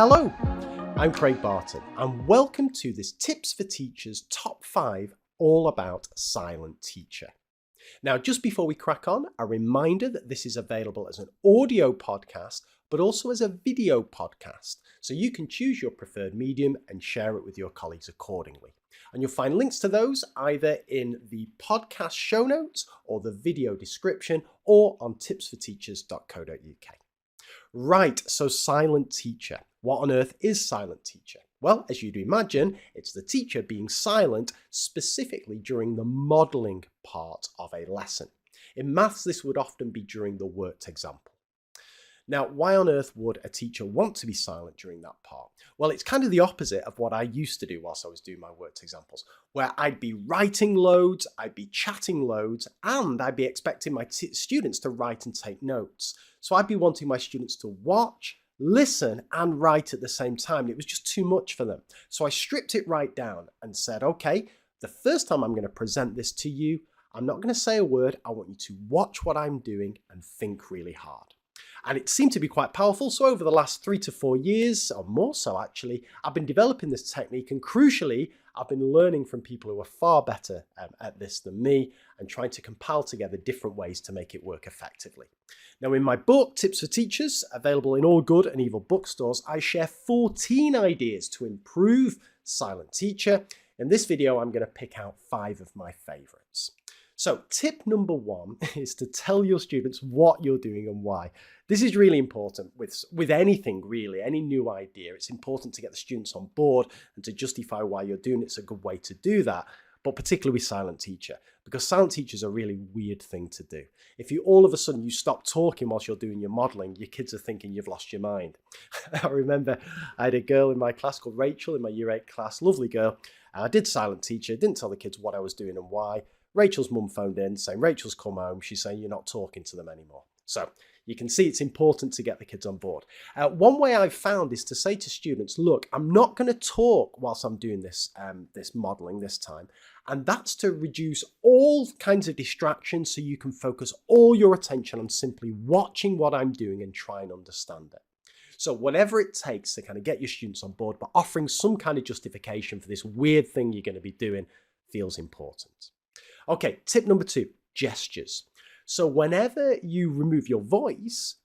Hello, I'm Craig Barton and welcome to this Tips for Teachers Top 5 all about Silent Teacher. Now, just before we crack on, a reminder that this is available as an audio podcast, but also as a video podcast, so you can choose your preferred medium and share it with your colleagues accordingly. And you'll find links to those either in the podcast show notes or the video description or on tipsforteachers.co.uk. Right, so Silent Teacher. What on earth is Silent Teacher? Well, as you'd imagine, it's the teacher being silent specifically during the modelling part of a lesson. In maths, this would often be during the worked example. Now, why on earth would a teacher want to be silent during that part? Well, it's kind of the opposite of what I used to do whilst I was doing my worked examples, where I'd be writing loads, I'd be chatting loads, and I'd be expecting my students to write and take notes. So I'd be wanting my students to watch, listen, and write at the same time. It was just too much for them. So I stripped it right down and said, okay, the first time I'm going to present this to you, I'm not going to say a word. I want you to watch what I'm doing and think really hard. And it seemed to be quite powerful. So over the last 3 to 4 years, or more so actually, I've been developing this technique. And crucially, I've been learning from people who are far better at this than me and trying to compile together different ways to make it work effectively. Now, in my book, Tips for Teachers, available in all good and evil bookstores, I share 14 ideas to improve Silent Teacher. In this video, I'm going to pick out 5 of my favorites. So tip number 1 is to tell your students what you're doing and why. This is really important with anything really, any new idea. It's important to get the students on board and to justify why you're doing it. It's a good way to do that, but particularly with Silent Teacher, because Silent Teacher is a really weird thing to do. If you all of a sudden you stop talking whilst you're doing your modelling, your kids are thinking you've lost your mind. I remember I had a girl in my class called Rachel in my Year 8 class, lovely girl. I did Silent Teacher, didn't tell the kids what I was doing and why. Rachel's mum phoned in saying, Rachel's come home. She's saying, you're not talking to them anymore. So you can see it's important to get the kids on board. One way I've found is to say to students, look, I'm not going to talk whilst I'm doing this modelling this time. And that's to reduce all kinds of distractions so you can focus all your attention on simply watching what I'm doing and try and understand it. So whatever it takes to kind of get your students on board, but offering some kind of justification for this weird thing you're going to be doing feels important. Okay, tip number 2, gestures. So whenever you remove your voice,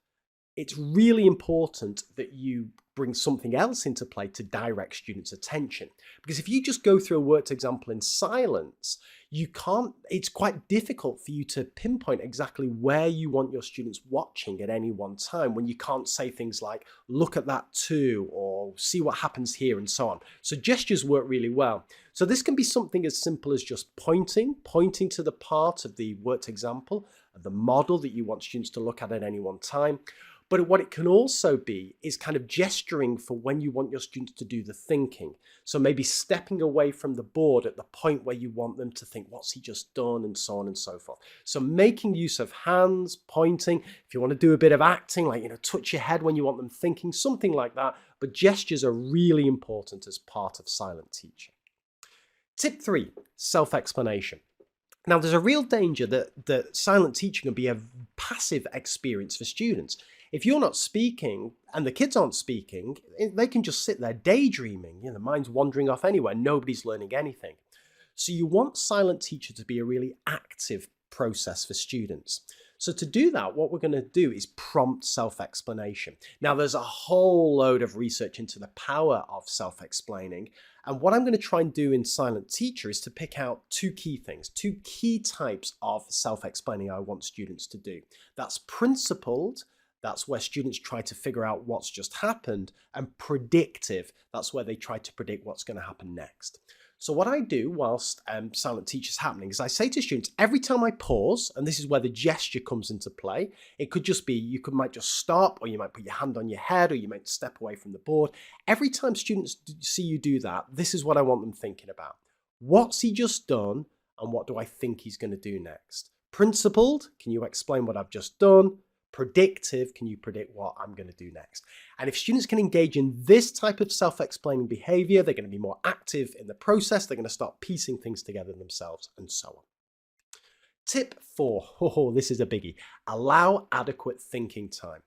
it's really important that you bring something else into play to direct students' attention. Because if you just go through a worked example in silence, it's quite difficult for you to pinpoint exactly where you want your students watching at any one time when you can't say things like, look at that too, or see what happens here and so on. So gestures work really well. So this can be something as simple as just pointing to the part of the worked example, the model that you want students to look at any one time. But what it can also be is kind of gesturing for when you want your students to do the thinking. So maybe stepping away from the board at the point where you want them to think, what's he just done, and so on and so forth. So making use of hands, pointing, if you want to do a bit of acting, like, touch your head when you want them thinking, something like that. But gestures are really important as part of Silent Teacher. Tip 3, self-explanation. Now, there's a real danger that Silent Teaching can be a passive experience for students. If you're not speaking and the kids aren't speaking, they can just sit there daydreaming. The mind's wandering off anywhere. Nobody's learning anything. So you want Silent Teacher to be a really active process for students. So to do that, what we're going to do is prompt self-explanation. Now, there's a whole load of research into the power of self-explaining. And what I'm going to try and do in Silent Teacher is to pick out 2 key things, 2 key types of self-explaining I want students to do. That's principled. That's where students try to figure out what's just happened, and predictive. That's where they try to predict what's going to happen next. So what I do whilst Silent Teacher is happening is I say to students, every time I pause, and this is where the gesture comes into play, it could just be, might just stop, or you might put your hand on your head, or you might step away from the board. Every time students see you do that, this is what I want them thinking about. What's he just done, and what do I think he's going to do next? Principled, can you explain what I've just done? Predictive, can you predict what I'm going to do next? And if students can engage in this type of self-explaining behavior, they're going to be more active in the process. They're going to start piecing things together themselves and so on. Tip 4, this is a biggie. Allow adequate thinking time.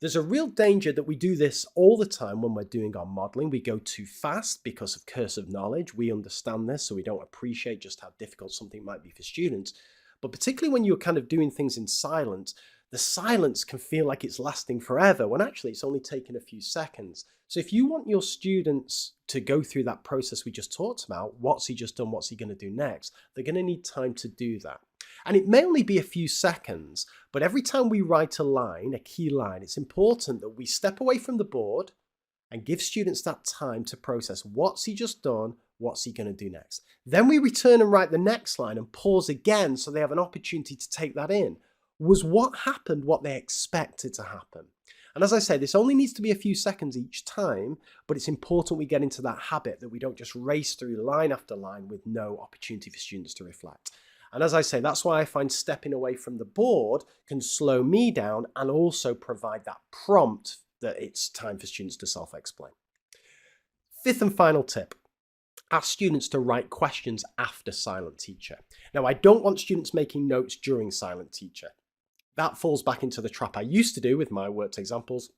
There's a real danger that we do this all the time when we're doing our modelling. We go too fast because of curse of knowledge. We understand this, so we don't appreciate just how difficult something might be for students. But particularly when you're kind of doing things in silence, the silence can feel like it's lasting forever when actually it's only taken a few seconds. So if you want your students to go through that process we just talked about, what's he just done, what's he going to do next, they're going to need time to do that. And it may only be a few seconds, but every time we write a line, a key line, it's important that we step away from the board and give students that time to process what's he just done, what's he going to do next. Then we return and write the next line and pause again so they have an opportunity to take that in. Was what happened what they expected to happen? And as I say, this only needs to be a few seconds each time, but it's important we get into that habit that we don't just race through line after line with no opportunity for students to reflect. And as I say, that's why I find stepping away from the board can slow me down and also provide that prompt that it's time for students to self-explain. Fifth and final tip. Ask students to write questions after silent teacher. Now, I don't want students making notes during silent teacher. That falls back into the trap I used to do with my worked examples,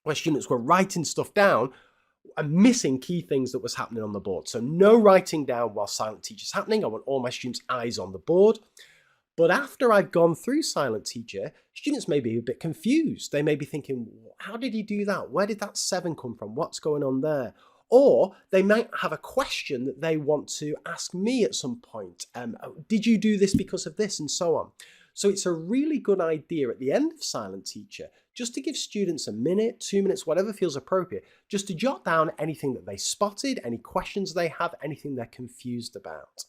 where students were writing stuff down and missing key things that was happening on the board. So no writing down while silent teacher's happening. I want all my students' eyes on the board. But after I've gone through silent teacher, students may be a bit confused. They may be thinking, how did he do that? Where did that 7 come from? What's going on there? Or they might have a question that they want to ask me at some point. Did you do this because of this? And so on. So it's a really good idea at the end of silent teacher just to give students a minute, 2 minutes, whatever feels appropriate, just to jot down anything that they spotted, any questions they have, anything they're confused about.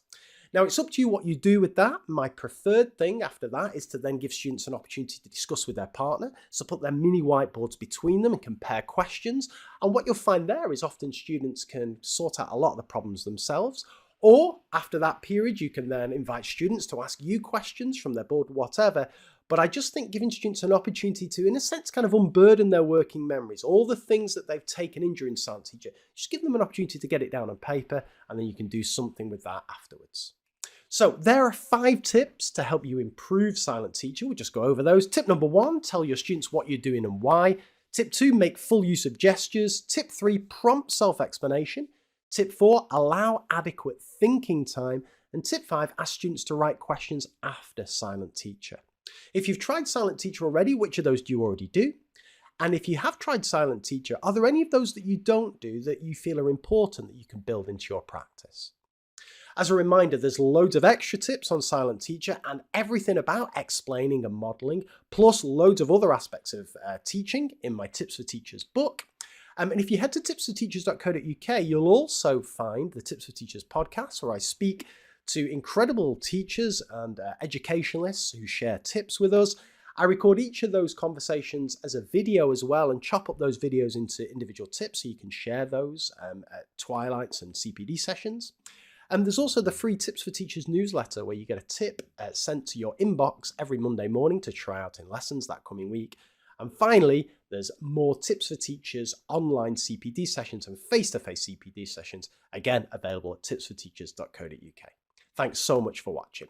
Now, it's up to you what you do with that. My preferred thing after that is to then give students an opportunity to discuss with their partner. So put their mini whiteboards between them and compare questions. And what you'll find there is often students can sort out a lot of the problems themselves. Or after that period, you can then invite students to ask you questions from their board, whatever. But I just think giving students an opportunity to, in a sense, kind of unburden their working memories, all the things that they've taken in during silent teacher, just give them an opportunity to get it down on paper, and then you can do something with that afterwards. So there are 5 tips to help you improve silent teacher. We'll just go over those. Tip number 1, tell your students what you're doing and why. Tip 2, make full use of gestures. Tip 3, prompt self-explanation. Tip 4, allow adequate thinking time. And tip 5, ask students to write questions after silent teacher. If you've tried silent teacher already, which of those do you already do? And if you have tried silent teacher, are there any of those that you don't do that you feel are important that you can build into your practice? As a reminder, there's loads of extra tips on silent teacher and everything about explaining and modelling, plus loads of other aspects of teaching in my Tips for Teachers book. And if you head to tipsforteachers.co.uk, you'll also find the Tips for Teachers podcast, where I speak to incredible teachers and educationalists who share tips with us. I record each of those conversations as a video as well and chop up those videos into individual tips so you can share those at twilights and CPD sessions. And there's also the free Tips for Teachers newsletter, where you get a tip sent to your inbox every Monday morning to try out in lessons that coming week. And finally, there's more Tips for Teachers online CPD sessions and face-to-face CPD sessions, again available at tipsforteachers.co.uk. Thanks so much for watching.